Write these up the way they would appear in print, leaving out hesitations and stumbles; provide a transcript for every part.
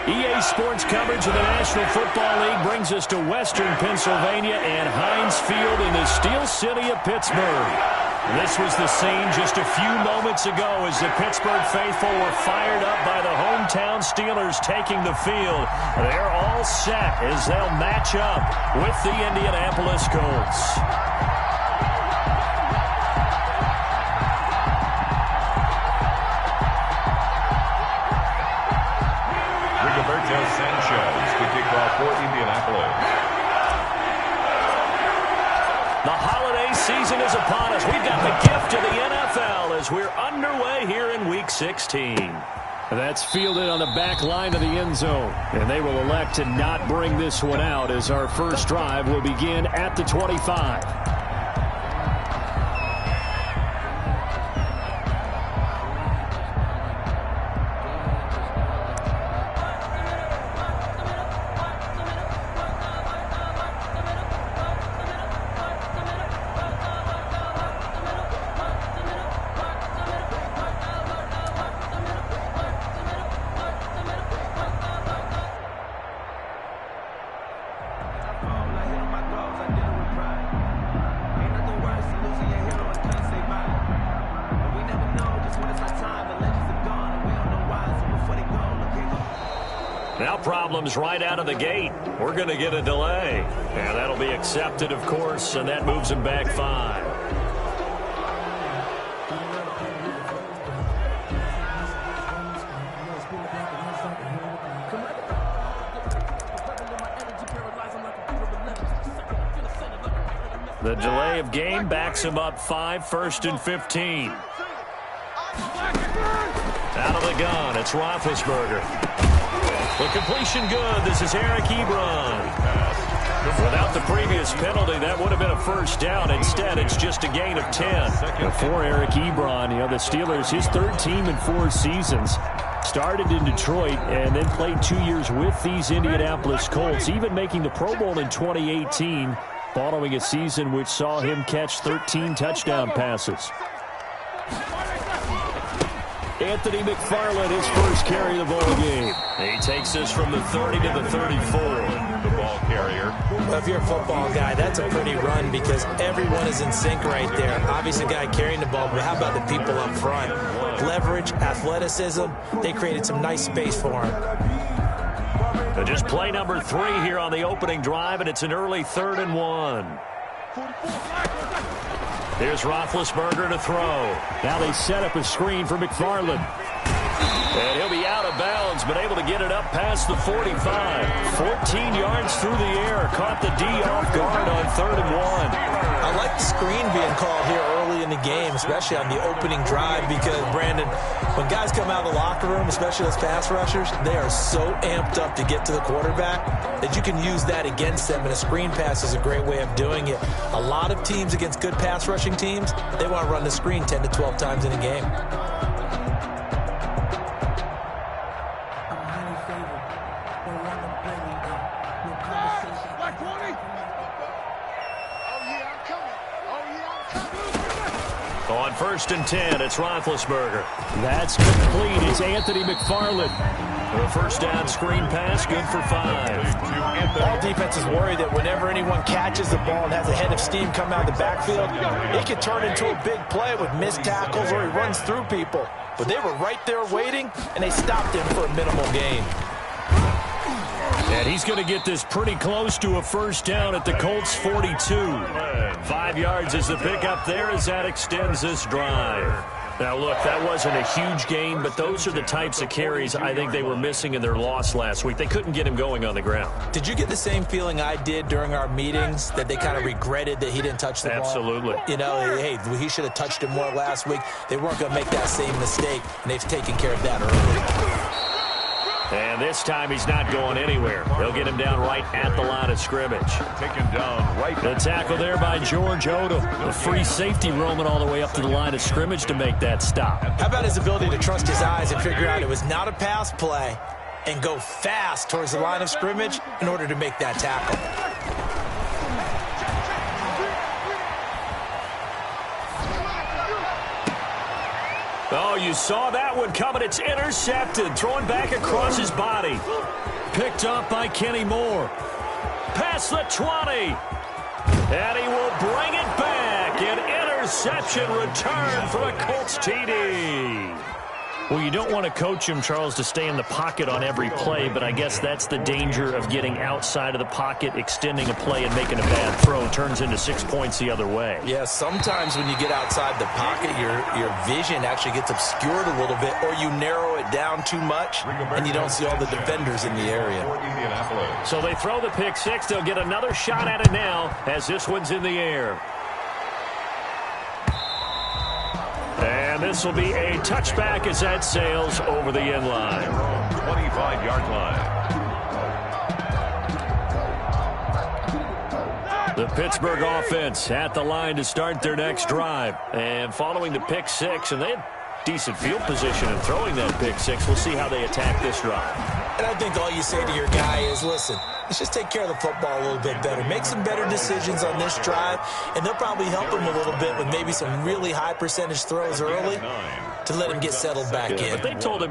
EA Sports coverage of the National Football League brings us to Western Pennsylvania and Heinz Field in the Steel City of Pittsburgh. This was the scene just a few moments ago as the Pittsburgh faithful were fired up by the hometown Steelers taking the field. They're all set as they'll match up with the Indianapolis Colts. Sanchez to kick off for Indianapolis. The holiday season is upon us. We've got the gift of the NFL as we're underway here in Week 16. That's fielded on the back line of the end zone. And they will elect to not bring this one out as our first drive will begin at the 25. Now problems right out of the gate. We're going to get a delay. And that'll be accepted, of course, and that moves him back 5. The delay of game backs him up 5, 1st and 15. Out of the gun, it's Roethlisberger. The completion good. This is Eric Ebron. Without the previous penalty, that would have been a first down. Instead, it's just a gain of 10. For Eric Ebron, the Steelers, his third team in 4 seasons. Started in Detroit and then played 2 years with these Indianapolis Colts, even making the Pro Bowl in 2018, following a season which saw him catch 13 touchdown passes. Anthony McFarland, his first carry of the ball game. He takes this from the 30 to the 34. The ball carrier. Well, if you're a football guy, that's a pretty run because everyone is in sync right there. Obviously, the guy carrying the ball, but how about the people up front? Leverage, athleticism, they created some nice space for him. So just play number 3 here on the opening drive, and it's an early 3rd and 1. Here's Roethlisberger to throw. Now they set up a screen for McFarland. And he'll be out of bounds, but able to get it up past the 45. 14 yards through the air. Caught the D off guard on 3rd and 1. I like the screen being called here early in the game, especially on the opening drive, because, Brandon, when guys come out of the locker room, especially those pass rushers, they are so amped up to get to the quarterback that you can use that against them, and a screen pass is a great way of doing it. A lot of teams against good pass rushing teams, they want to run the screen 10 to 12 times in a game. On 1st and 10, it's Roethlisberger. That's complete. It's Anthony McFarland. A first down screen pass, good for 5. All defenses worry that whenever anyone catches the ball and has a head of steam come out of the backfield, it can turn into a big play with missed tackles or he runs through people. But they were right there waiting, and they stopped him for a minimal gain. And he's going to get this pretty close to a first down at the Colts 42. 5 yards is the pickup there as that extends this drive. Now, look, that wasn't a huge gain, but those are the types of carries I think they were missing in their loss last week. They couldn't get him going on the ground. Did you get the same feeling I did during our meetings, that they kind of regretted that he didn't touch the ball? Absolutely. You know, hey, he should have touched it more last week. They weren't going to make that same mistake, and they've taken care of that early. And this time he's not going anywhere. They'll get him down right at the line of scrimmage. Taken down right. The tackle there by George Odom. A free safety roaming all the way up to the line of scrimmage to make that stop. How about his ability to trust his eyes and figure out it was not a pass play and go fast towards the line of scrimmage in order to make that tackle? Oh, you saw that one coming. It's intercepted. Thrown back across his body. Picked up by Kenny Moore. Past the 20. And he will bring it back. An interception return for a Colts TD. Well, you don't want to coach him, Charles, to stay in the pocket on every play, but I guess that's the danger of getting outside of the pocket, extending a play, and making a bad throw. Turns into 6 points the other way. Yeah, sometimes when you get outside the pocket, your vision actually gets obscured a little bit, or you narrow it down too much, and you don't see all the defenders in the area. So they throw the pick six. They'll get another shot at it now as this one's in the air. And this will be a touchback as that sails over the end line. 25-yard line. The Pittsburgh offense at the line to start their next drive. And following the pick six, and they had decent field position in throwing that pick six. We'll see how they attack this drive. And I think all you say to your guy is, listen, let's just take care of the football a little bit better. Make some better decisions on this drive, and they'll probably help him a little bit with maybe some really high percentage throws early to let him get settled back in. But they told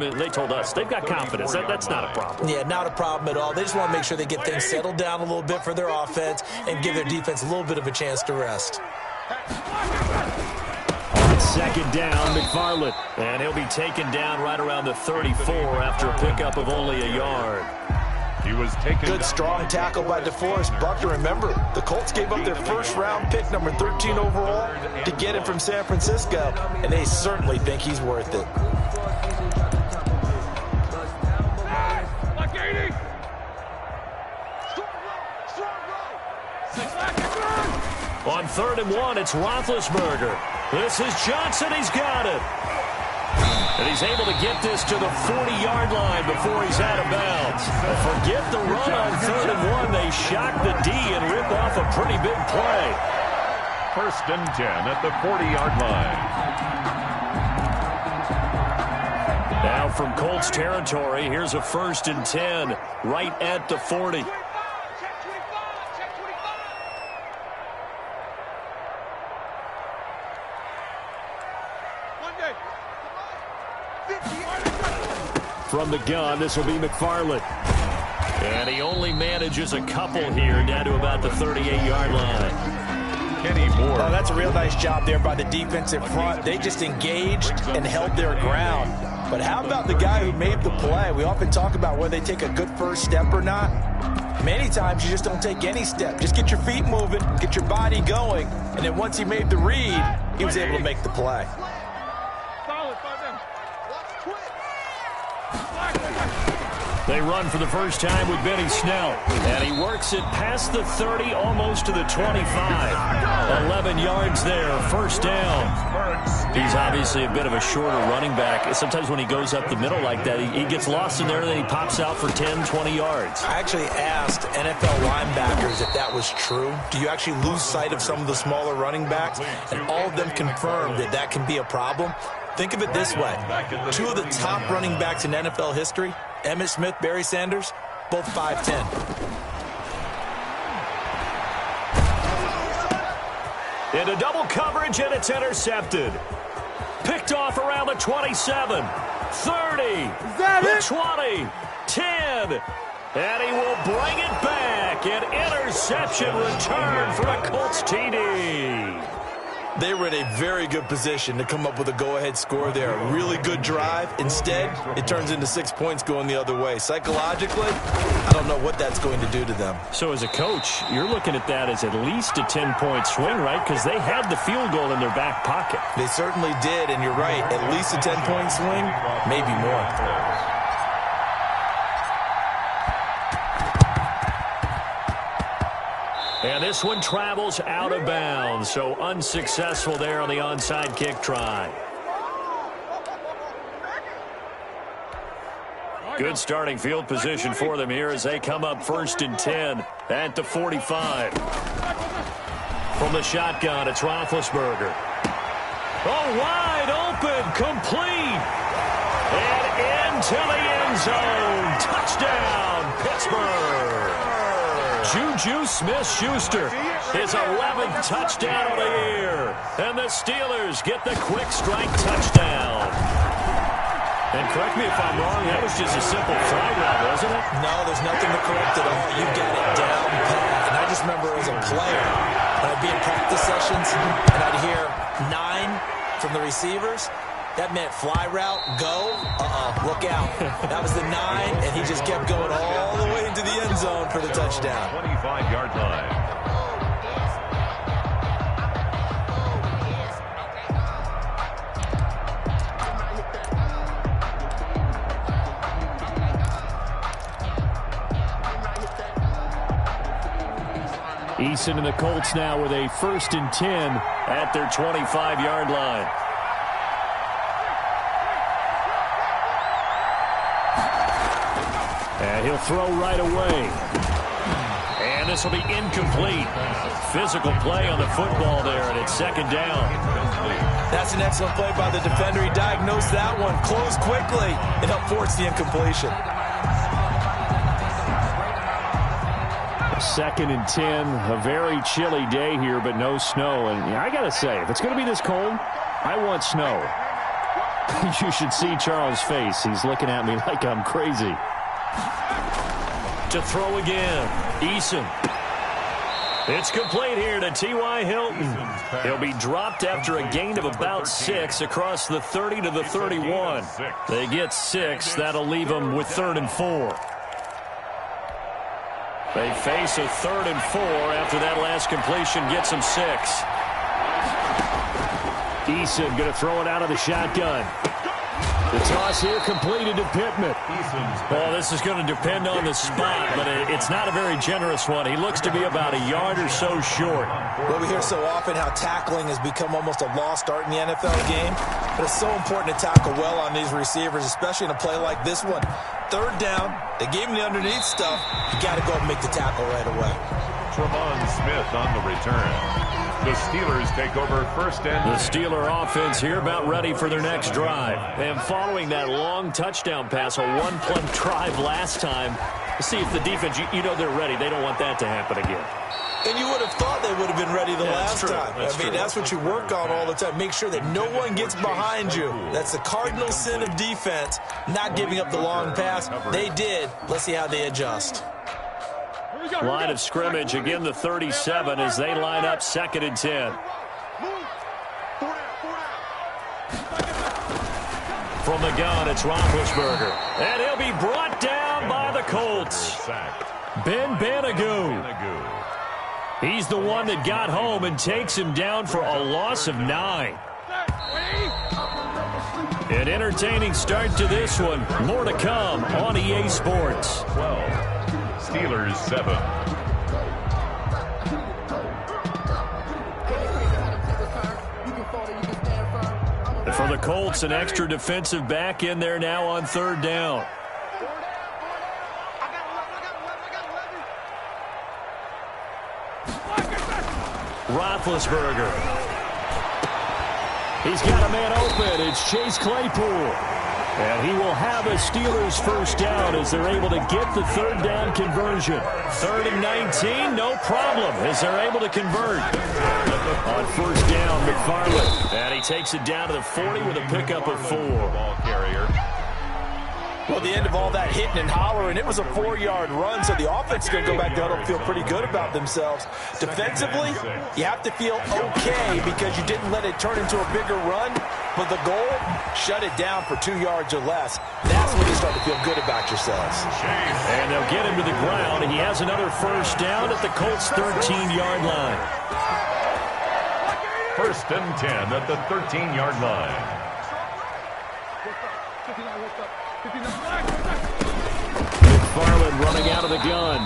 us, they've got confidence. That's not a problem. Yeah, not a problem at all. They just want to make sure they get things settled down a little bit for their offense and give their defense a little bit of a chance to rest. On second down, McFarland. And he'll be taken down right around the 34 after a pickup of only a yard. He was taken. Good strong tackle by DeForest Buckner. Remember, the Colts gave up their first-round pick, number 13 overall, to get him from San Francisco, and they certainly think he's worth it. On 3rd and 1, it's Roethlisberger. This is Johnson. He's got it. And he's able to get this to the 40-yard line before he's out of bounds. Forget the run on 3rd and 1. They shock the D and rip off a pretty big play. 1st and 10 at the 40-yard line. Now from Colts territory, here's a 1st and 10 right at the 40. From the gun, this will be McFarland. And he only manages a couple here, down to about the 38-yard line. Kenny Moore. Oh, that's a real nice job there by the defensive front. They just engaged and held their ground. But how about the guy who made the play? We often talk about whether they take a good first step or not. Many times you just don't take any step. Just get your feet moving, get your body going, and then once he made the read, he was able to make the play. They run for the first time with Benny Snell. And he works it past the 30, almost to the 25. 11 yards there, 1st down. He's obviously a bit of a shorter running back. Sometimes when he goes up the middle like that, he gets lost in there, and then he pops out for 10, 20 yards. I actually asked NFL linebackers if that was true. Do you actually lose sight of some of the smaller running backs? And all of them confirmed that that can be a problem. Think of it this way. 2 of the top running backs in NFL history, Emmitt Smith, Barry Sanders, both 5'10". Into double coverage, and it's intercepted. Picked off around the 27, 30, the 20, 10. And he will bring it back. An interception return for a Colts TD. They were in a very good position to come up with a go-ahead score there. A really good drive. Instead, it turns into 6 points going the other way. Psychologically, I don't know what that's going to do to them. So as a coach, you're looking at that as at least a 10-point swing, right? Because they had the field goal in their back pocket. They certainly did, and you're right. At least a 10-point swing, maybe more. And this one travels out of bounds, so unsuccessful there on the onside kick try. Good starting field position for them here as they come up 1st and 10 at the 45. From the shotgun, it's Roethlisberger. Oh, wide open, complete. And into the end zone. Touchdown, Pittsburgh. Juju Smith-Schuster, his 11th touchdown of the year. And the Steelers get the quick strike touchdown. And correct me if I'm wrong, that was just a simple fly route, wasn't it? No, there's nothing to correct at all. You got it down pat. And I just remember as a player, when I'd be in practice sessions, and I'd hear 9 from the receivers, that meant fly route, go, look out. That was the 9, and he just kept going all the way into the end zone for the touchdown. 25-yard line. Eason and the Colts now with a 1st and 10 at their 25-yard line. And he'll throw right away. And this will be incomplete. Physical play on the football there, and it's 2nd down. That's an excellent play by the defender. He diagnosed that one, closed quickly, and helped force the incompletion. 2nd and 10, a very chilly day here, but no snow. And I got to say, if it's going to be this cold, I want snow. You should see Charles' face. He's looking at me like I'm crazy. To throw again, Eason. It's complete here to T.Y. Hilton. He'll be dropped after a gain of about 6 across the 30 to the 31. They get 6. That'll leave them with 3rd and 4. They face a 3rd and 4 after that last completion gets them 6. Eason going to throw it out of the shotgun. The toss here completed to Pittman. Well, this is going to depend on the spot, but it's not a very generous one. He looks to be about a yard or so short. Well, we hear so often how tackling has become almost a lost art in the NFL game, but it's so important to tackle well on these receivers, especially in a play like this one. 3rd down, they gave him the underneath stuff. You got to go and make the tackle right away. Tremont Smith on the return. The Steelers take over 1st and... The Steeler offense here about ready for their next drive. And following that long touchdown pass, a 1-play drive last time, to see if the defense, you know they're ready. They don't want that to happen again. And you would have thought they would have been ready the last time. That's what you work on all the time. Make sure that no one gets behind you. That's the cardinal sin of defense, not giving up the long pass. They did. Let's see how they adjust. Line of scrimmage, again the 37 as they line up 2nd and 10. From the gun, it's Roethlisberger. And he'll be brought down by the Colts. Ben Banagoo. He's the one that got home and takes him down for a loss of 9. An entertaining start to this one. More to come on EA Sports. 12. Steelers 7. For the Colts, an extra defensive back in there now on 3rd down. Roethlisberger. He's got a man open. It's Chase Claypool. And he will have a Steelers 1st down as they're able to get the 3rd down conversion. 3rd and 19, no problem as they're able to convert. On 1st down, McFarland. And he takes it down to the 40 with a pickup of 4. Ball carrier. Well, the end of all that hitting and hollering, it was a 4-yard run, so the offense is going to go back down and feel pretty good about themselves. Defensively, you have to feel okay because you didn't let it turn into a bigger run, but the goal, shut it down for 2 yards or less. That's when you start to feel good about yourselves. And they'll get him to the ground. He has another 1st down at the Colts' 13-yard line. 1st and 10 at the 13-yard line. McFarland running out of the gun.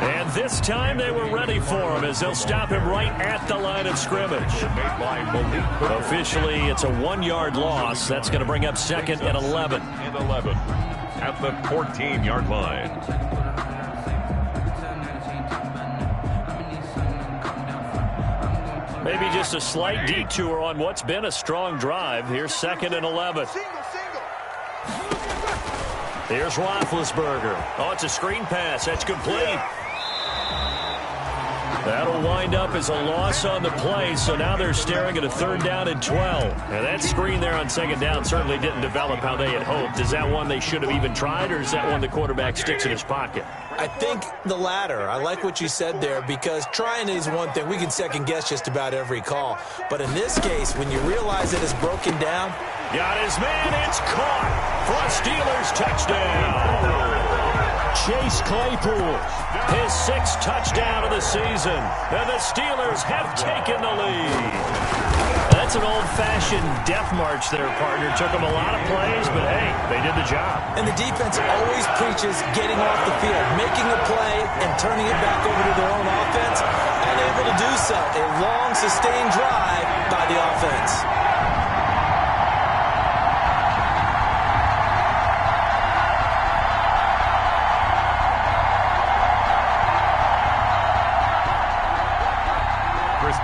And this time they were ready for him as they'll stop him right at the line of scrimmage. Officially, it's a 1-yard loss. That's going to bring up 2nd and 11. And 11 at the 14-yard line. Maybe just a slight detour on what's been a strong drive. Here's 2nd and 11. Here's Roethlisberger. Oh, it's a screen pass. That's complete. That'll wind up as a loss on the play, so now they're staring at a 3rd down and 12. And that screen there on 2nd down certainly didn't develop how they had hoped. Is that one they should have even tried, or is that one the quarterback sticks in his pocket? I think the latter. I like what you said there, because trying is one thing. We can second-guess just about every call. But in this case, when you realize it is broken down. Got his man. It's caught for a Steelers touchdown. Chase Claypool, his 6th touchdown of the season, and the Steelers have taken the lead. That's an old-fashioned death march there, partner. Took them a lot of plays, but hey, they did the job. And the defense always preaches getting off the field, making a play, and turning it back over to their own offense. Unable to do so. A long, sustained drive by the offense.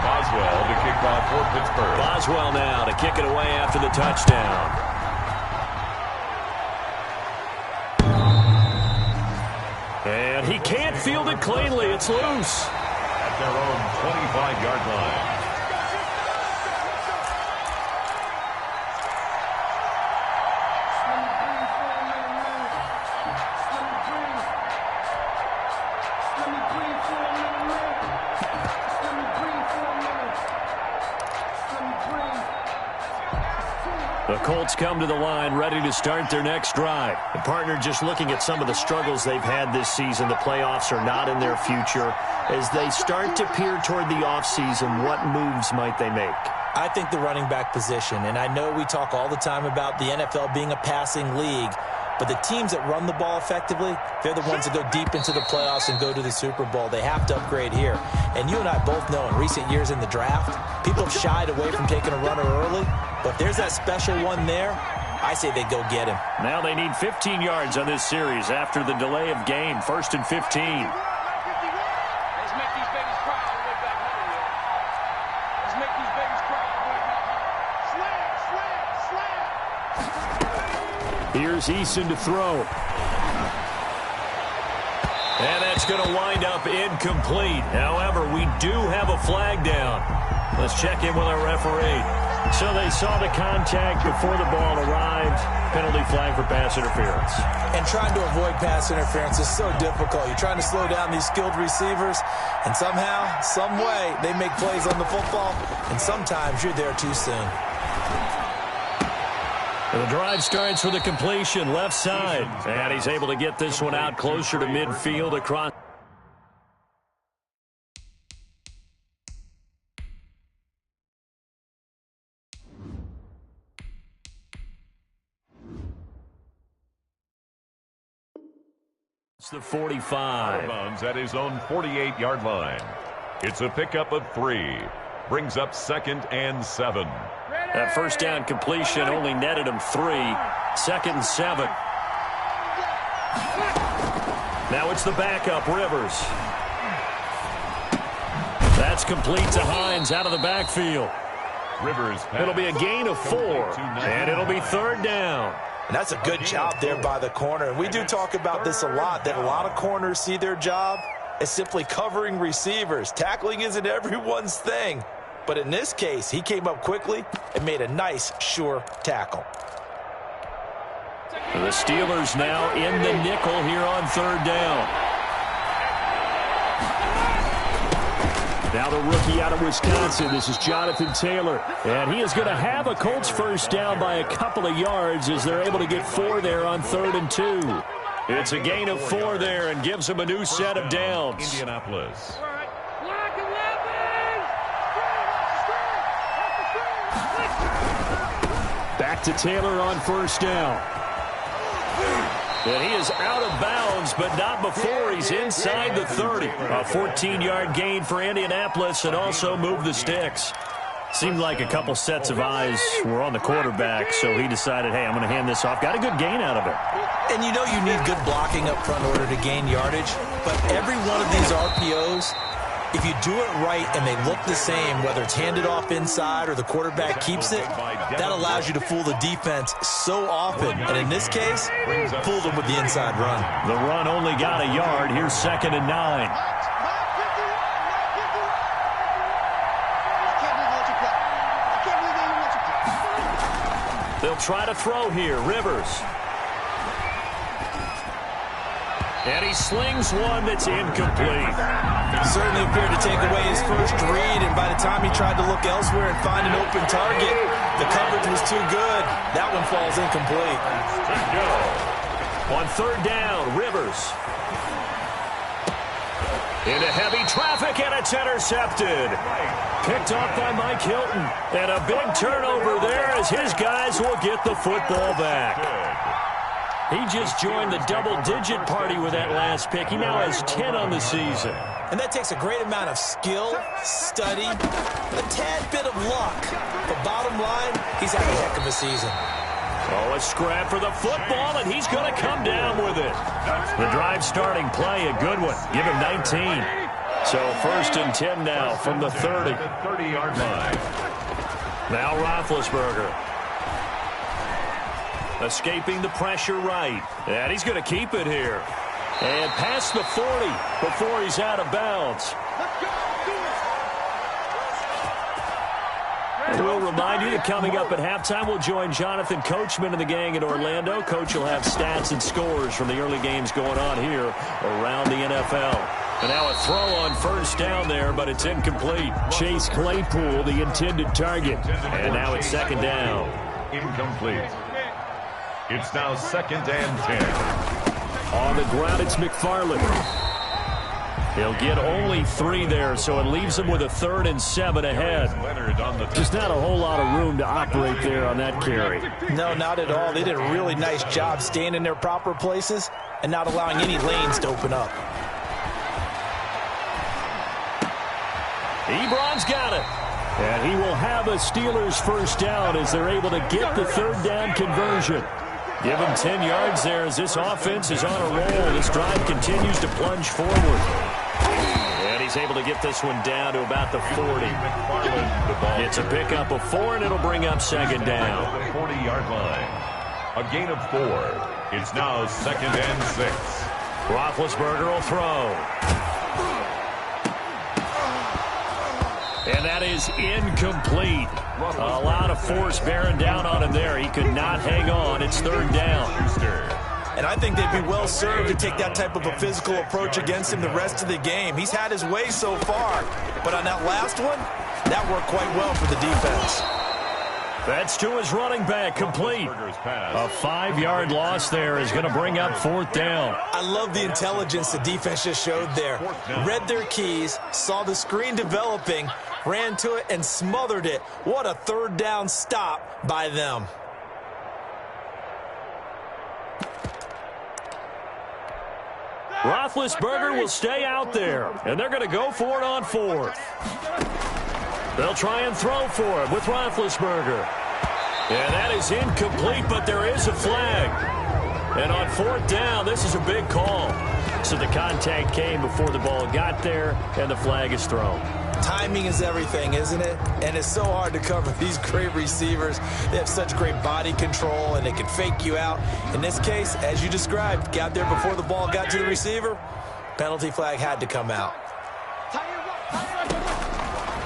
Boswell to kick off for Pittsburgh. Boswell now to kick it away after the touchdown. And he can't field it cleanly. It's loose. At their own 25-yard line. The Colts come to the line ready to start their next drive. The partner, just looking at some of the struggles they've had this season, the playoffs are not in their future. As they start to peer toward the offseason, what moves might they make? I think the running back position, and I know we talk all the time about the NFL being a passing league, but the teams that run the ball effectively, they're the ones that go deep into the playoffs and go to the Super Bowl. They have to upgrade here. And you and I both know in recent years in the draft, people have shied away from taking a runner early, but there's that special one there. I say they go get him. Now they need 15 yards on this series after the delay of game. 1st and 15. Here's Eason to throw. And that's going to wind up incomplete. However, we do have a flag down. Let's check in with our referee. So they saw the contact before the ball arrived. Penalty flag for pass interference. And trying to avoid pass interference is so difficult. You're trying to slow down these skilled receivers, and somehow, some way, they make plays on the football, and sometimes you're there too soon. The drive starts with a completion left side. And he's able to get this one out closer to midfield across. It's the 45. Runs at his own 48-yard line. It's a pickup of 3. Brings up 2nd and 7. That first down completion only netted him 3. 2nd and 7. Now it's the backup, Rivers. That's complete to Hines out of the backfield. Rivers. It'll be a gain of 4, and it'll be 3rd down. And that's a good job there by the corner. We do talk about this a lot, that a lot of corners see their job as simply covering receivers. Tackling isn't everyone's thing. But in this case, he came up quickly and made a nice, sure tackle. The Steelers now in the nickel here on 3rd down. Now the rookie out of Wisconsin, this is Jonathan Taylor. And he is going to have a Colts first down by a couple of yards as they're able to get 4 there on 3rd and 2. It's a gain of 4 there and gives them a new set of downs. Indianapolis. Back to Taylor on 1st down. And he is out of bounds, but not before he's inside the 30. A 14-yard gain for Indianapolis and also moved the sticks. Seemed like a couple sets of eyes were on the quarterback, so he decided, hey, I'm going to hand this off. Got a good gain out of it. And you know you need good blocking up front in order to gain yardage, but every one of these RPOs, if you do it right and they look the same, whether it's handed off inside or the quarterback keeps it, that allows you to fool the defense so often. And in this case, fooled them with the inside run. The run only got a yard. Here's 2nd and 9. They'll try to throw here. Rivers. And he slings one that's incomplete. Certainly appeared to take away his first read, and by the time he tried to look elsewhere and find an open target, the coverage was too good. That one falls incomplete. On third down, Rivers. Into heavy traffic, and it's intercepted. Picked off by Mike Hilton. And a big turnover there as his guys will get the football back. He just joined the double-digit party with that last pick. He now has 10 on the season. And that takes a great amount of skill, study, a tad bit of luck. But bottom line, he's had a heck of a season. Oh, a scrap for the football, and he's going to come down with it. The drive starting play, a good one. Give him 19. So 1st and 10 now from the 30. 30-yard line. Now Roethlisberger. Escaping the pressure right. And he's going to keep it here. And past the 40 before he's out of bounds. We'll remind you that coming up at halftime, we'll join Jonathan Coachman and the gang in Orlando. Coach will have stats and scores from the early games going on here around the NFL. And now a throw on first down there, but it's incomplete. Chase Claypool, the intended target. And now it's 2nd down. Incomplete. It's now 2nd and 10. On the ground, it's McFarland. He'll get only 3 there, so it leaves him with a 3rd and 7 ahead. Just not a whole lot of room to operate there on that carry. No, not at all. They did a really nice job staying in their proper places and not allowing any lanes to open up. Ebron's got it. And he will have a Steelers first down as they're able to get the 3rd down conversion. Give him 10 yards there as this offense is on a roll. This drive continues to plunge forward. And he's able to get this one down to about the 40. It's a pickup of 4, and it'll bring up 2nd down. 40-yard line. A gain of 4. It's now 2nd and 6. Roethlisberger will throw. And that is incomplete. A lot of force bearing down on him there. He could not hang on. It's 3rd down. And I think they'd be well served to take that type of a physical approach against him the rest of the game. He's had his way so far. But on that last one, that worked quite well for the defense. That's to his running back, complete. A 5-yard loss there is going to bring up 4th down. I love the intelligence the defense just showed there. Read their keys, saw the screen developing, ran to it, and smothered it. What a 3rd down stop by them. Roethlisberger will stay out there, and they're going to go for it on 4th. They'll try and throw for it with Roethlisberger. And that is incomplete, but there is a flag. And on 4th down, this is a big call. So the contact came before the ball got there, and the flag is thrown. Timing is everything, isn't it? And it's so hard to cover these great receivers. They have such great body control, and they can fake you out. In this case, as you described, got there before the ball got to the receiver. Penalty flag had to come out.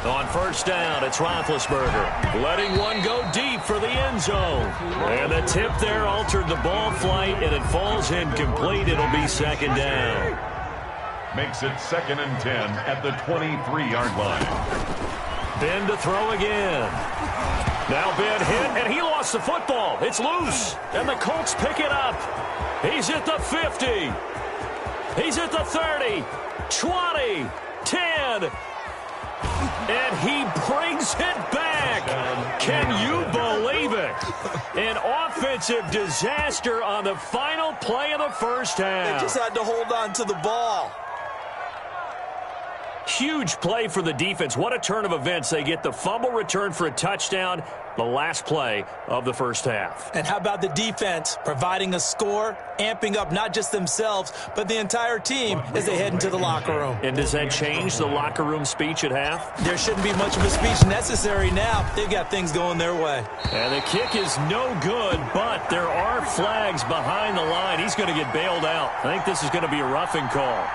On 1st down, it's Roethlisberger. Letting one go deep for the end zone. And the tip there altered the ball flight, and it falls incomplete. It'll be 2nd down. Makes it 2nd and 10 at the 23-yard line. Ben to throw again. Now Ben hit, and he lost the football. It's loose, and the Colts pick it up. He's at the 50. He's at the 30, 20, 10. And he brings it back. Can you believe it? An offensive disaster on the final play of the first half. They just had to hold on to the ball. Huge play for the defense. What a turn of events. They get the fumble return for a touchdown, the last play of the first half. And how about the defense providing a score, amping up not just themselves, but the entire team as they head into the locker room. And does that change the locker room speech at half? There shouldn't be much of a speech necessary now. They've got things going their way. And the kick is no good, but there are flags behind the line. He's going to get bailed out. I think this is going to be a roughing call.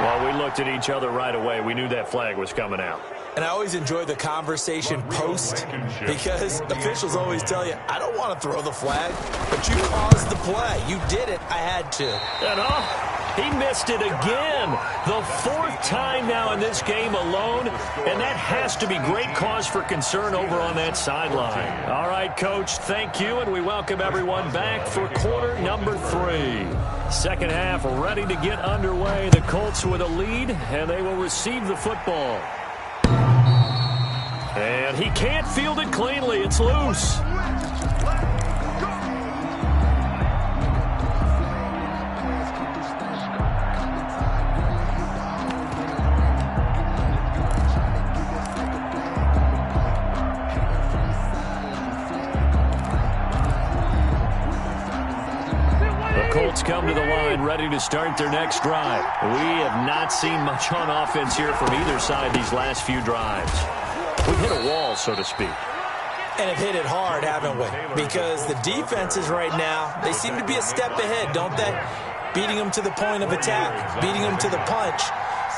Well, we looked at each other right away. We knew that flag was coming out. And I always enjoy the conversation post because officials always tell you, I don't want to throw the flag, but you caused the play. You did it. I had to. And he missed it again. The fourth time now in this game alone, and that has to be great cause for concern over on that sideline. All right, Coach, thank you, and we welcome everyone back for quarter number 3. Second half ready to get underway. The Colts with a lead, and they will receive the football. And he can't field it cleanly. It's loose. Colts come to the line ready to start their next drive. We have not seen much on offense here from either side these last few drives. We've hit a wall, so to speak. And have hit it hard, haven't we? Because the defenses right now, they seem to be a step ahead, don't they? Beating them to the point of attack, beating them to the punch.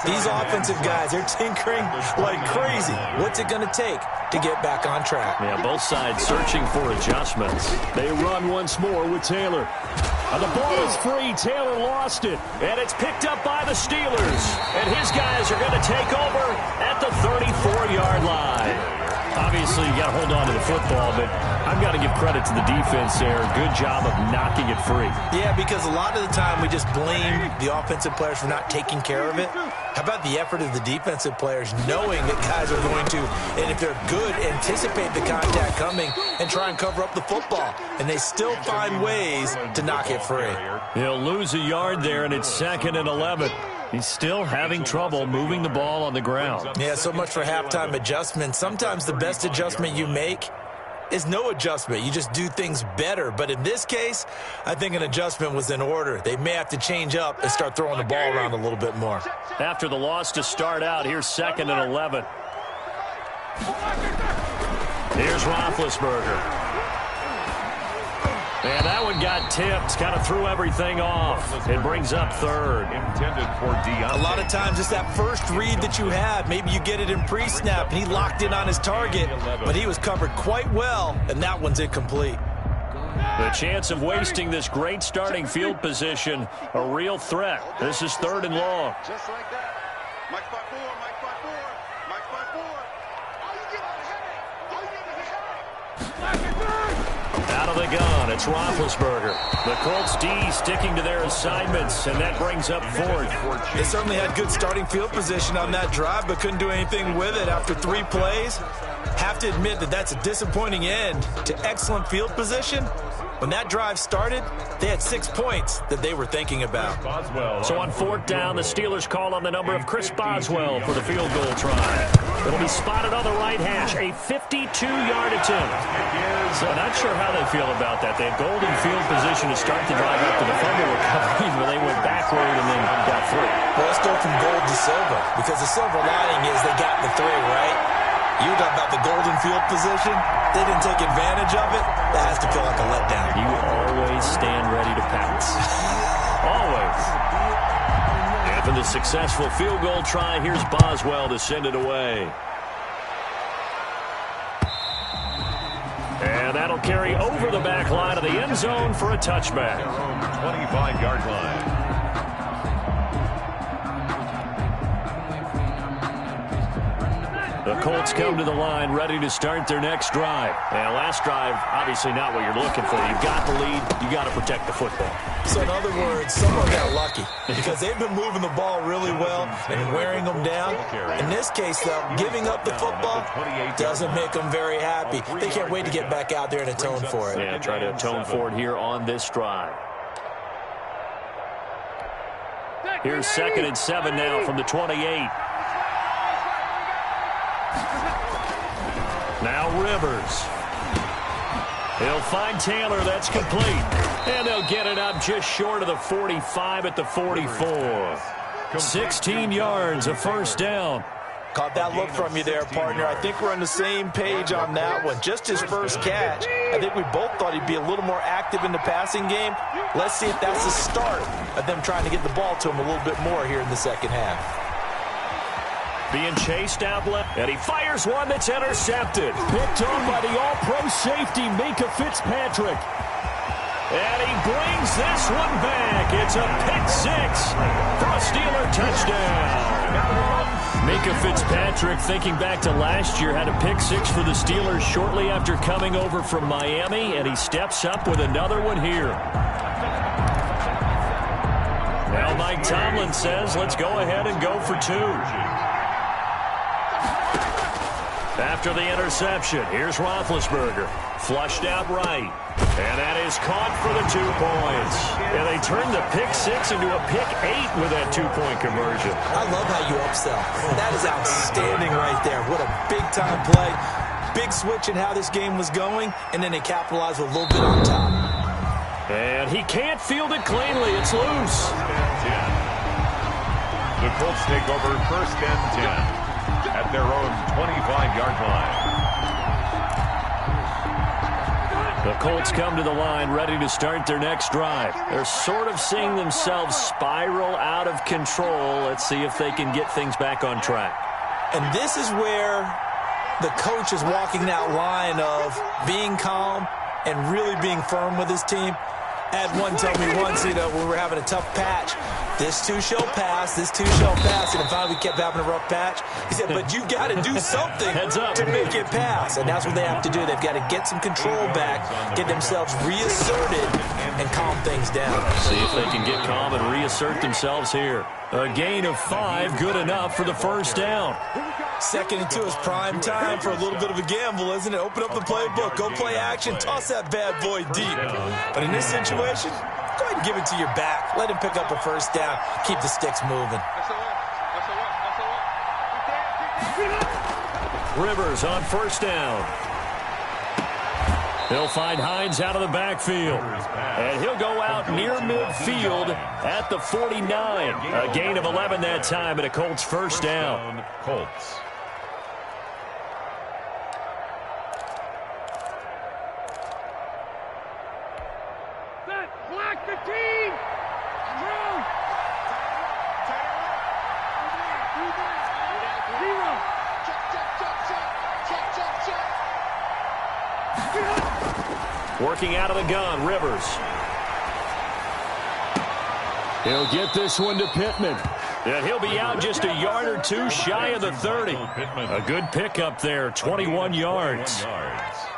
These offensive guys, they're tinkering like crazy. What's it going to take to get back on track? Yeah, both sides searching for adjustments. They run once more with Taylor. The ball is free. Taylor lost it. And it's picked up by the Steelers. And his guys are going to take over at the 34-yard line. Obviously, you got to hold on to the football, but I've got to give credit to the defense there. Good job of knocking it free. Yeah, because a lot of the time we just blame the offensive players for not taking care of it. How about the effort of the defensive players knowing that guys are going to, and if they're good, anticipate the contact coming and try and cover up the football. And they still find ways to knock it free. He'll lose a yard there, and it's 2nd and 11. He's still having trouble moving the ball on the ground. Yeah, so much for halftime adjustment. Sometimes the best adjustment you make is no adjustment. You just do things better. But in this case, I think an adjustment was in order. They may have to change up and start throwing the ball around a little bit more. After the loss to start out, here's 2nd and 11. Here's Roethlisberger. And that one got tipped, kind of threw everything off. It brings up 3rd. Intended for Deontay. A lot of times it's that first read that you have. Maybe you get it in pre-snap, and he locked in on his target, but he was covered quite well, and that one's incomplete. The chance of wasting this great starting field position, a real threat. This is 3rd and long. Just like that. Mike 5-4, Mike 5-4, Mike 5-4. Out of the gun, it's Roethlisberger. The Colts D sticking to their assignments, and that brings up 4th. They certainly had good starting field position on that drive, but couldn't do anything with it after 3 plays. Have to admit that that's a disappointing end to excellent field position. When that drive started, they had 6 points that they were thinking about. So on 4th down, the Steelers call on the number of Chris Boswell for the field goal try. It'll be spotted on the right hash, a 52-yard attempt. So not sure how they feel about that. They had golden field position to start the drive after the fumble recovery, but they went backward and then got 3. Well, let's go from gold to silver, because the silver lining is they got the 3, right? You were talking about the golden field position. They didn't take advantage of it. That has to feel like a letdown. You always stand ready to pounce. Always. After the successful field goal try, here's Boswell to send it away. And that'll carry over the back line of the end zone for a touchback. 25-yard line. The Colts come to the line ready to start their next drive. And last drive, obviously not what you're looking for. You've got the lead. You got to protect the football. So in other words, someone got lucky because they've been moving the ball really well and wearing them down. In this case, though, giving up the football doesn't make them very happy. They can't wait to get back out there and atone for it. Yeah, try to atone for it here on this drive. Here's 2nd and 7 now from the 28. Now Rivers. He'll find Taylor. That's complete. And they'll get it up just short of the 45 at the 44. 16 yards, a first down. Caught that look from you there, partner. I think we're on the same page on that one. Just his first catch. I think we both thought he'd be a little more active in the passing game. Let's see if that's the start of them trying to get the ball to him a little bit more here in the second half. Being chased out left, and he fires one that's intercepted. Picked on by the all-pro safety, Minka Fitzpatrick. And he brings this one back. It's a pick six for a Steeler touchdown. Minka Fitzpatrick, thinking back to last year, had a pick six for the Steelers shortly after coming over from Miami, and he steps up with another one here. Now Mike Tomlin says, let's go ahead and go for two. After the interception, here's Roethlisberger. Flushed out right. And that is caught for the 2 points. And they turned the pick six into a pick 8 with that 2-point conversion. I love how you upsell. That is outstanding right there. What a big-time play. Big switch in how this game was going, and then they capitalized with a little bit on top. And he can't field it cleanly. It's loose. The Colts take over 1st and 10. At their own 25-yard line. The Colts come to the line ready to start their next drive. They're sort of seeing themselves spiral out of control. Let's see if they can get things back on track. And this is where the coach is walking that line of being calm and really being firm with his team. I had one tell me once, when we were having a tough patch, this too shall pass, this too shall pass. And finally we kept having a rough patch. He said, but you got to do something to make it pass. And that's what they have to do. They've got to get some control back, get themselves reasserted, and calm things down. See if they can get calm and reassert themselves here. A gain of 5, good enough for the first down. Second and 2 is prime time for a little bit of a gamble, isn't it? Open up the playbook, go play action, toss that bad boy deep. But in this situation, go ahead and give it to your back. Let him pick up a first down. Keep the sticks moving. Rivers on first down. He'll find Hines out of the backfield. And he'll go out near midfield at the 49. A gain of 11 that time and a Colts first down. Colts. Block the team! Strong! Zero! Working out of the gun, Rivers. He'll get this one to Pittman. And he'll be out just a yard or two shy of the 30. A good pickup there, 21 yards.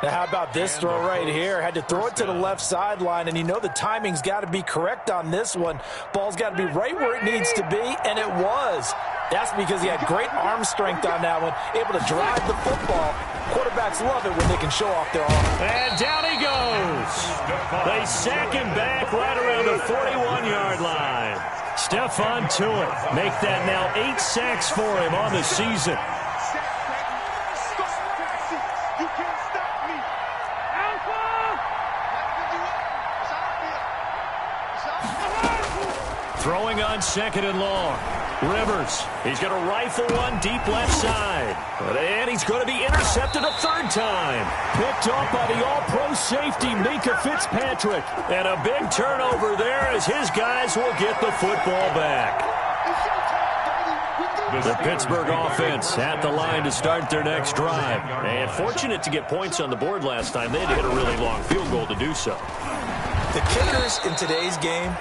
Now, how about this throw right here? Had to throw it to the left sideline, and you know the timing's got to be correct on this one. Ball's got to be right where it needs to be, and it was. That's because he had great arm strength on that one, able to drive the football. Quarterbacks love it when they can show off their arm. And down he goes. They sack him back right around the 41-yard line. Stephon Tuitt make that now 8 sacks for him on the season. Throwing on second and long. Rivers, he's going to rifle one deep left side. And he's going to be intercepted a third time. Picked off by the all-pro safety, Minka Fitzpatrick. And a big turnover there as his guys will get the football back. The Pittsburgh offense at the line to start their next drive. And fortunate to get points on the board last time. They had to hit a really long field goal to do so. The kickers in today's game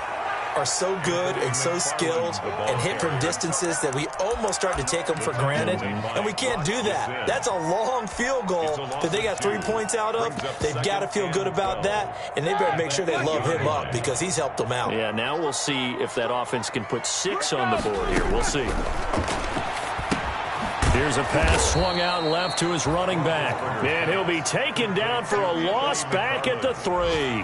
are so good and so skilled and hit from distances that we almost start to take them for granted, and we can't do that. That's a long field goal that they got 3 points out of. They've got to feel good about that, and they better make sure they love him up because he's helped them out. Yeah, now we'll see if that offense can put 6 on the board here. We'll see. Here's a pass swung out left to his running back, and he'll be taken down for a loss back at the 3.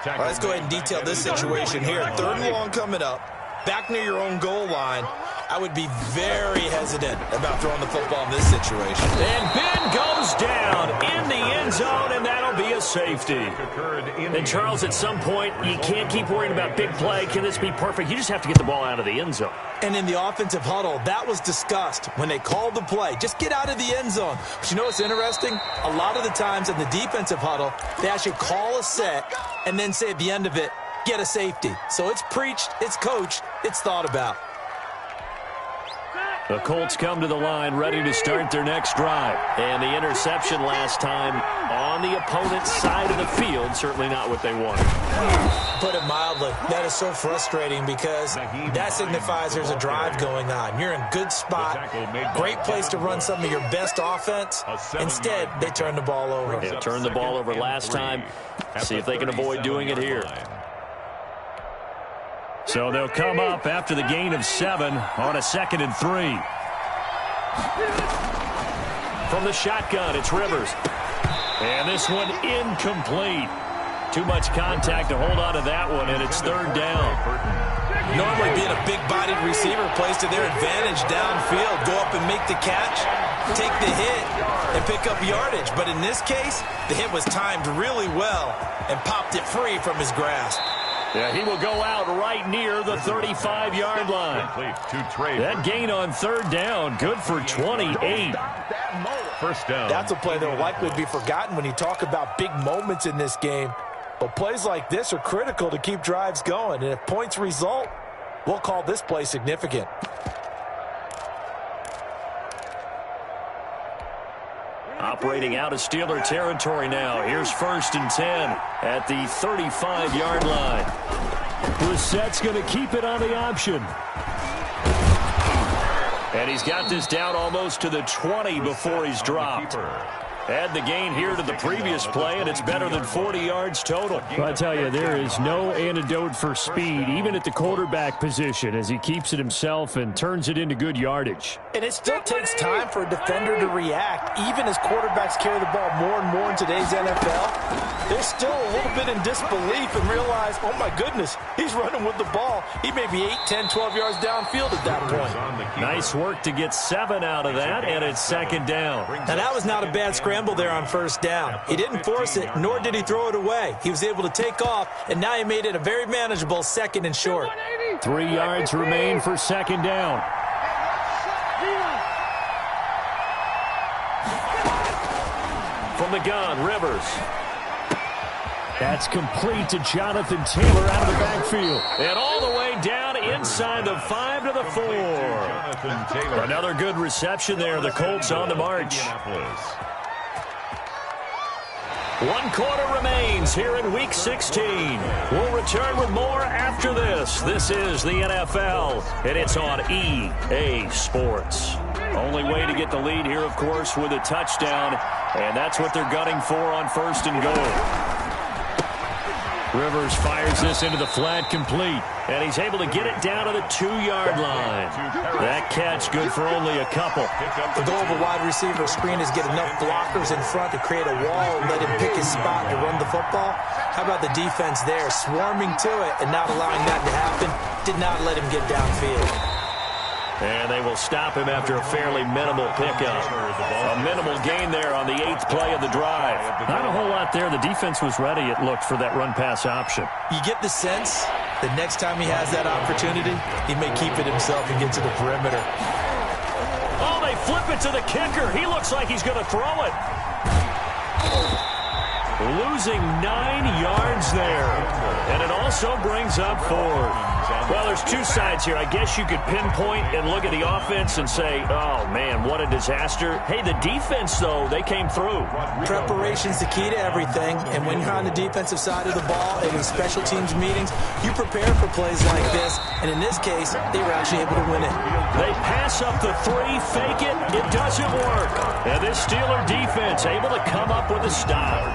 All right, let's go ahead and detail this situation here. 3rd and long coming up. Back near your own goal line. I would be very hesitant about throwing the football in this situation. And Ben goes down in the end zone, and that'll be a safety. And, Charles, at some point, you can't keep worrying about big play. Can this be perfect? You just have to get the ball out of the end zone. And in the offensive huddle, that was discussed when they called the play. Just get out of the end zone. But you know what's interesting? A lot of the times in the defensive huddle, they actually call a set and then say at the end of it, get a safety. So it's preached, it's coached, it's thought about. The Colts come to the line ready to start their next drive. And the interception last time on the opponent's side of the field, certainly not what they wanted. Put it mildly, that is so frustrating because that signifies there's a drive going on. You're in a good spot, great place to run some of your best offense. Instead, they turn the ball over. They turned the ball over last time. See if they can avoid doing it here. So they'll come up after the gain of 7 on a 2nd and 3. From the shotgun, it's Rivers. And this one incomplete. Too much contact to hold on to that one, and it's 3rd down. Normally being a big-bodied receiver plays to their advantage downfield. Go up and make the catch, take the hit, and pick up yardage. But in this case, the hit was timed really well and popped it free from his grasp. Yeah, he will go out right near the 35-yard line. That gain on 3rd down, good for 28. First down. That's a play that will likely be forgotten when you talk about big moments in this game. But plays like this are critical to keep drives going. And if points result, we'll call this play significant. Operating out of Steeler territory now. Here's 1st and 10 at the 35-yard line. Brissett's going to keep it on the option. And he's got this down almost to the 20 before he's dropped. Add the gain here to the previous play, and it's better than 40 yards total. Well, I tell you, there is no antidote for speed, even at the quarterback position, as he keeps it himself and turns it into good yardage. And it still takes time for a defender to react, even as quarterbacks carry the ball more and more in today's NFL. They're still a little bit in disbelief and realize, oh, my goodness, he's running with the ball. He may be 8, 10, 12 yards downfield at that point. Nice work to get 7 out of that, and it's 2nd down. Now, that was not a bad scramble there on 1st down. He didn't force it, nor did he throw it away. He was able to take off, and now he made it a very manageable 2nd and short. 3 yards remain for 2nd down. From the gun, Rivers. That's complete to Jonathan Taylor out of the backfield. And all the way down inside the 5 to the 4. Another good reception there. The Colts on the march. 1 quarter remains here in Week 16. We'll return with more after this. This is the NFL, and it's on EA Sports. Only way to get the lead here, of course, with a touchdown, and that's what they're gunning for on 1st and goal. Rivers fires this into the flat, complete, and he's able to get it down to the 2-yard line. That catch good for only a couple. The goal of a wide receiver screen is get enough blockers in front to create a wall and let him pick his spot to run the football. How about the defense there, swarming to it and not allowing that to happen? Did not let him get downfield. And they will stop him after a fairly minimal pickup. A minimal gain there on the 8th play of the drive. Not a whole lot there. The defense was ready, it looked, for that run-pass option. You get the sense that next time he has that opportunity, he may keep it himself and get to the perimeter. Oh, they flip it to the kicker. He looks like he's going to throw it. Losing 9 yards there. And it also brings up 4. Well, there's 2 sides here. I guess you could pinpoint and look at the offense and say, oh, man, what a disaster. Hey, the defense, though, they came through. Preparation's the key to everything. And when you're on the defensive side of the ball and in special teams meetings, you prepare for plays like this. And in this case, they were actually able to win it. They pass up the 3, fake it. It doesn't work. And this Steeler defense able to come up with a stop.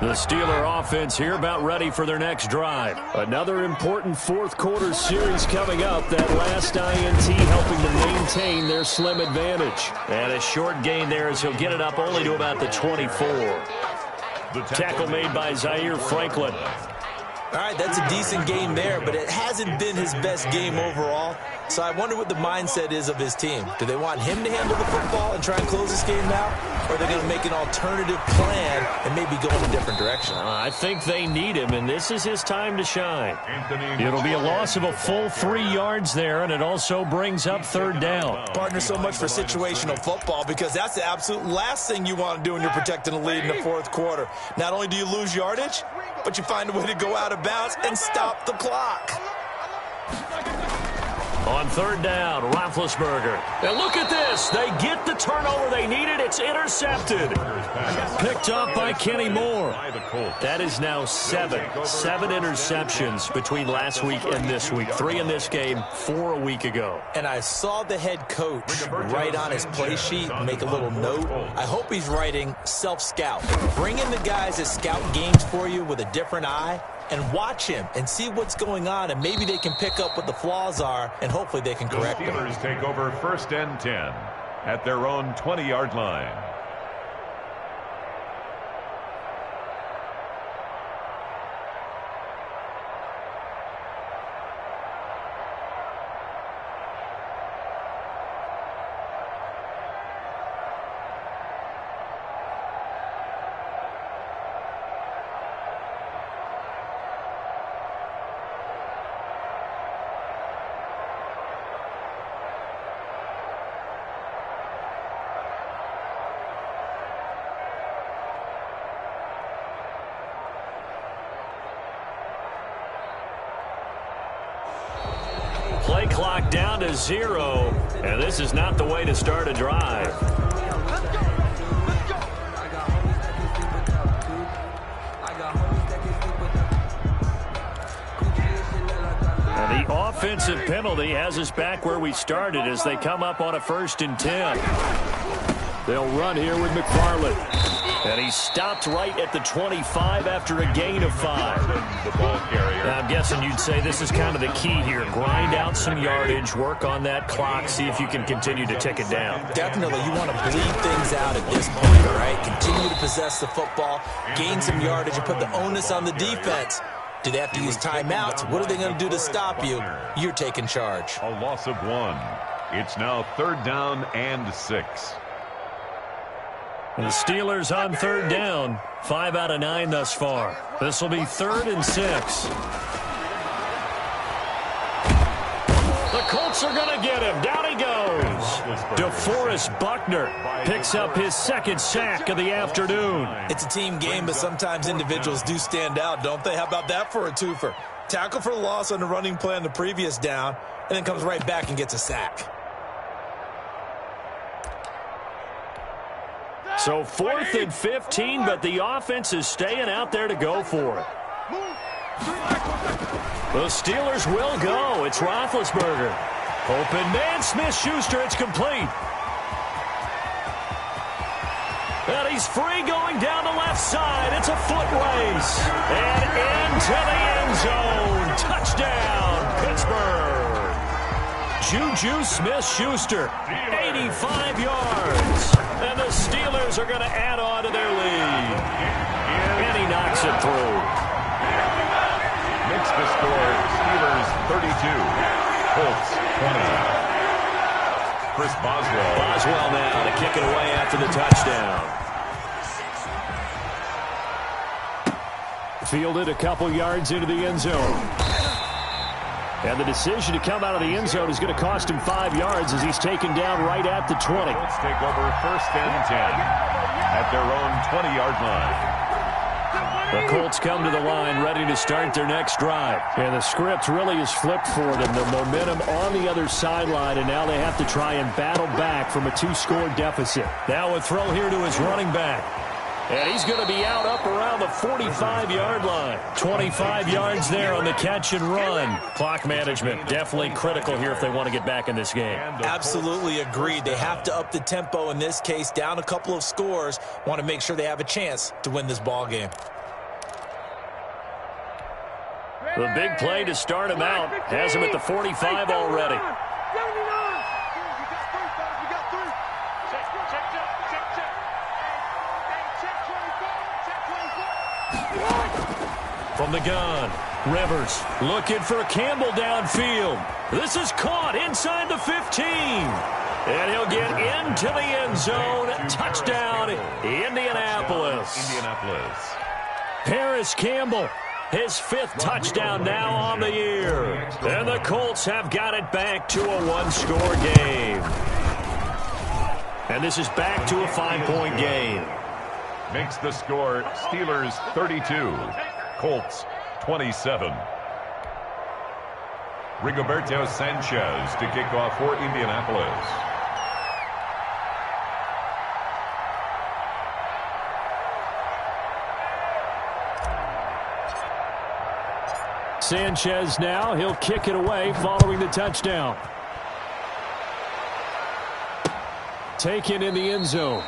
The Steeler offense here about ready for their next drive. Another important 4th quarter series coming up. That last INT helping to maintain their slim advantage. And a short gain there as he'll get it up only to about the 24. Tackle made by Zaire Franklin. All right, that's a decent game there, but it hasn't been his best game overall. So I wonder what the mindset is of his team. Do they want him to handle the football and try and close this game out? Or are they going to make an alternative plan and maybe go in a different direction? I think they need him, and this is his time to shine. It'll be a loss of a full 3 yards there, and it also brings up third down. Partner, so much for situational football, because that's the absolute last thing you want to do when you're protecting a lead in the fourth quarter. Not only do you lose yardage, but you find a way to go out of bounds and stop the clock. On third down, Roethlisberger. And look at this. They get the turnover they needed. It's intercepted. Picked up by Kenny Moore. That is now 7 interceptions between last week and this week. 3 in this game, 4 a week ago. And I saw the head coach write on his play sheet, make a little note. I hope he's writing self-scout. Bring in the guys that scout games for you with a different eye, and watch him and see what's going on, and maybe they can pick up what the flaws are, and hopefully they can correct them. The Steelers take over 1st and 10 at their own 20-yard line. Play clock down to 0, and this is not the way to start a drive. And the offensive penalty has us back where we started as they come up on a 1st and 10. They'll run here with McFarland. And he stopped right at the 25 after a gain of 5. The ball carrier. Now, I'm guessing you'd say this is kind of the key here. Grind out some yardage, work on that clock, see if you can continue to tick it down. Definitely, you want to bleed things out at this point, all right? Continue to possess the football, gain some yardage, and put the onus on the defense. Do they have to use timeouts? What are they going to do to stop you? You're taking charge. A loss of 1. It's now 3rd down and 6. The Steelers on 3rd down, 5 out of 9 thus far. This will be 3rd and 6. The Colts are going to get him. Down he goes. DeForest Buckner picks up his 2nd sack of the afternoon. It's a team game, but sometimes individuals do stand out, don't they? How about that for a twofer? Tackle for loss on the running play on the previous down, and then comes right back and gets a sack. So 4th and 15, but the offense is staying out there to go for it. The Steelers will go. It's Roethlisberger. Open man, Smith-Schuster. It's complete. And he's free going down the left side. It's a foot race. And into the end zone. Touchdown, Pittsburgh. Juju Smith-Schuster, 85 yards. And the Steelers are going to add on to their lead. And he knocks it through. Makes the score Steelers 32, Colts 20. Chris Boswell. Boswell now to kick it away after the touchdown. Fielded a couple yards into the end zone. And the decision to come out of the end zone is going to cost him 5 yards as he's taken down right at the 20. Colts take over 1st and 10 at their own 20-yard line. The Colts come to the line ready to start their next drive. And the script really is flipped for them. The momentum on the other sideline, and now they have to try and battle back from a 2-score deficit. Now a throw here to his running back. And he's going to be out up around the 45-yard line. 25 yards there on the catch and run. Clock management definitely critical here if they want to get back in this game. Absolutely agreed. They have to up the tempo in this case, down a couple of scores. Want to make sure they have a chance to win this ball game. The big play to start him out has him at the 45 already. From the gun, Rivers looking for Campbell downfield. This is caught inside the 15. And he'll get into the end zone. Touchdown, Indianapolis. Paris Campbell, his 5th touchdown now on the year. And the Colts have got it back to a 1-score game. And this is back to a 5-point game. Makes the score Steelers 32, Colts 27. Rigoberto Sanchez to kick off for Indianapolis. Sanchez now, he'll kick it away following the touchdown. Taken in the end zone.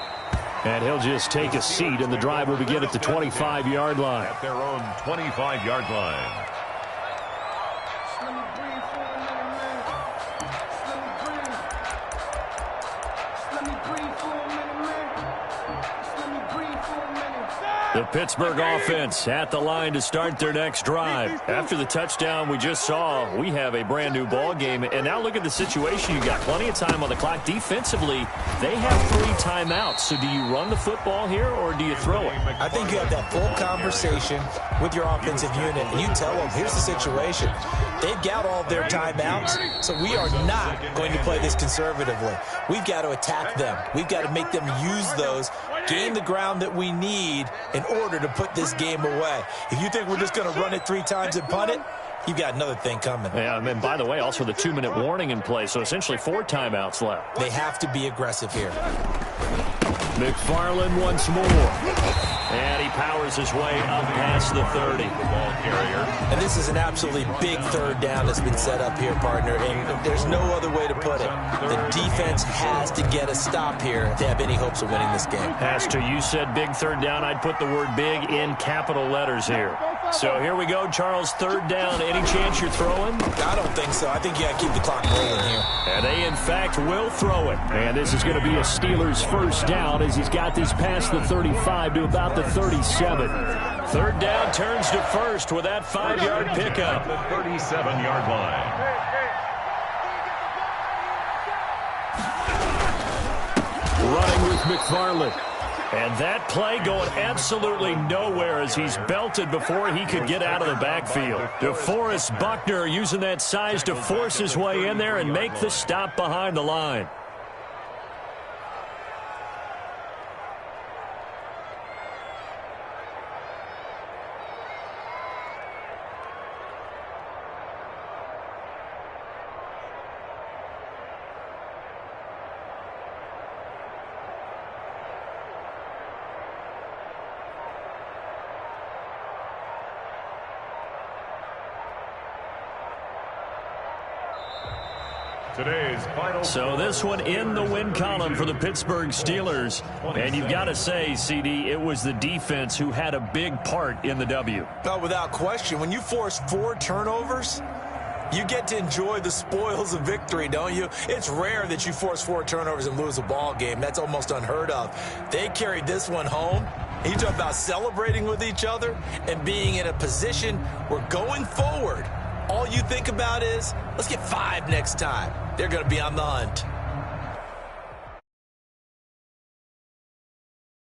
And he'll just take a seat, and the drive will begin at the 25-yard line. At their own 25-yard line. The Pittsburgh offense at the line to start their next drive. After the touchdown we just saw, we have a brand new ball game. And now look at the situation. You got plenty of time on the clock. Defensively, they have 3 timeouts. So do you run the football here or do you throw it? I think you have that full conversation with your offensive unit, and you tell them, here's the situation. They've got all their timeouts, so we are not going to play this conservatively. We've got to attack them. We've got to make them use those, gain the ground that we need in order to put this game away. If you think we're just going to run it 3 times and punt it, you've got another thing coming. Yeah, and by the way, also the 2-minute warning in play, so essentially 4 timeouts left. They have to be aggressive here. McFarland once more. And he powers his way up past the 30. The ball carrier. And this is an absolutely big 3rd down that's been set up here, partner, and there's no other way to put it. The defense has to get a stop here if they have any hopes of winning this game. Pastor, you said big 3rd down. I'd put the word big in capital letters here. So here we go, Charles, 3rd down. Any chance you're throwing? I don't think so. I think you got to keep the clock rolling here. And they, in fact, will throw it. And this is going to be a Steelers 1st down as he's got this past the 35 to about the 37. 3rd down turns to 1st with that 5-yard pickup. The 37-yard line. Running with McFarland. And that play going absolutely nowhere as he's belted before he could get out of the backfield. DeForest Buckner using that size to force his way in there and make the stop behind the line. So this one in the win column for the Pittsburgh Steelers. And you've got to say, CD, it was the defense who had a big part in the W. Oh, without question. When you force 4 turnovers, you get to enjoy the spoils of victory, don't you? It's rare that you force 4 turnovers and lose a ball game. That's almost unheard of. They carried this one home. You talk about celebrating with each other and being in a position where going forward, all you think about is, let's get 5 next time. They're going to be on the hunt.